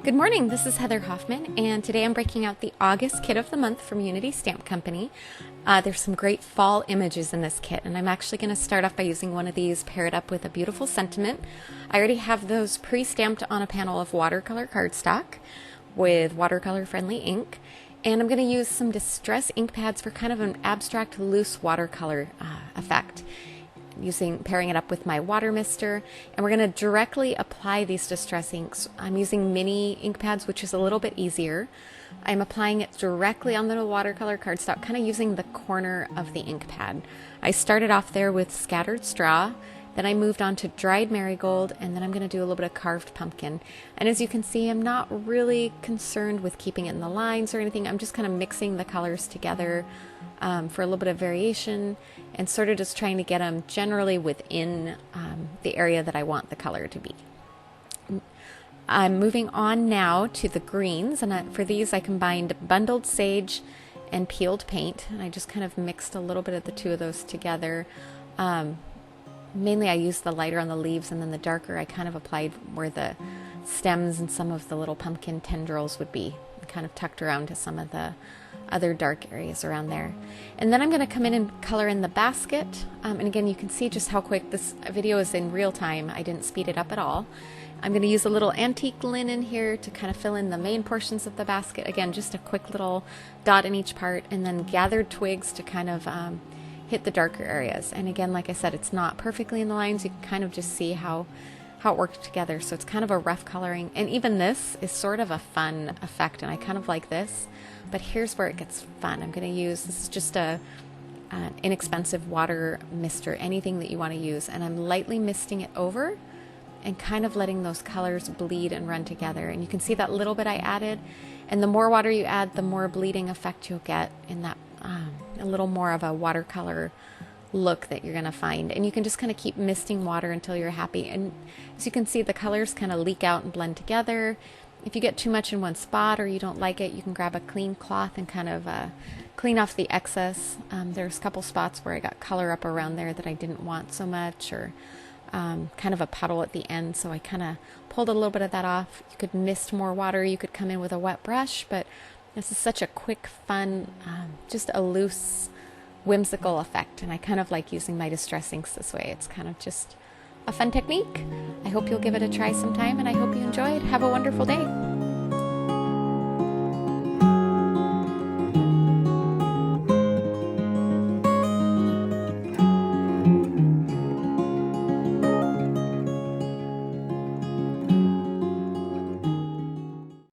Good morning, this is Heather Hoffman, and today I'm breaking out the August kit of the month from Unity Stamp Company. There's some great fall images in this kit, and I'm actually going to start off by using one of these paired up with a beautiful sentiment. I already have those pre-stamped on a panel of watercolor cardstock with watercolor friendly ink, and I'm going to use some distress ink pads for kind of an abstract loose watercolor effect. Pairing it up with my water mister, and we're going to directly apply these distress inks. I'm using mini ink pads, which is a little bit easier. I'm applying it directly on the watercolor cardstock, kind of using the corner of the ink pad. I started off there with scattered straw, then I moved on to dried marigold, and then I'm going to do a little bit of carved pumpkin. And as you can see, I'm not really concerned with keeping it in the lines or anything. I'm just kind of mixing the colors together for a little bit of variation, and sort of just trying to get them generally within the area that I want the color to be. I'm moving on now to the greens, and for these I combined bundled sage and peeled paint, and I just kind of mixed a little bit of the two of those together. Mainly I used the lighter on the leaves, and then the darker I kind of applied where the stems and some of the little pumpkin tendrils would be, kind of tucked around to some of the other dark areas around there. And then I'm going to come in and color in the basket. And again, you can see just how quick this video is in real time. I didn't speed it up at all. I'm going to use a little antique linen here to kind of fill in the main portions of the basket. Again, just a quick little dot in each part, and then gathered twigs to kind of hit the darker areas. And again, like I said, it's not perfectly in the lines. You can kind of just see how it worked together. So it's kind of a rough coloring. And even this is sort of a fun effect, and I kind of like this. But here's where it gets fun. I'm going to use, this is just an inexpensive water mister, anything that you want to use. And I'm lightly misting it over and kind of letting those colors bleed and run together. And you can see that little bit I added. And the more water you add, the more bleeding effect you'll get in that, a little more of a watercolor look that you're going to find. And you can just kind of keep misting water until you're happy. And as you can see, the colors kind of leak out and blend together. If you get too much in one spot or you don't like it, you can grab a clean cloth and kind of clean off the excess. There's a couple spots where I got color up around there that I didn't want so much, or kind of a puddle at the end, so I kind of pulled a little bit of that off. You could mist more water, you could come in with a wet brush, but this is such a quick, fun, just a loose, whimsical effect, and I kind of like using my distress inks this way. It's kind of just a fun technique. I hope you'll give it a try sometime, and I hope you enjoyed. Have a wonderful day.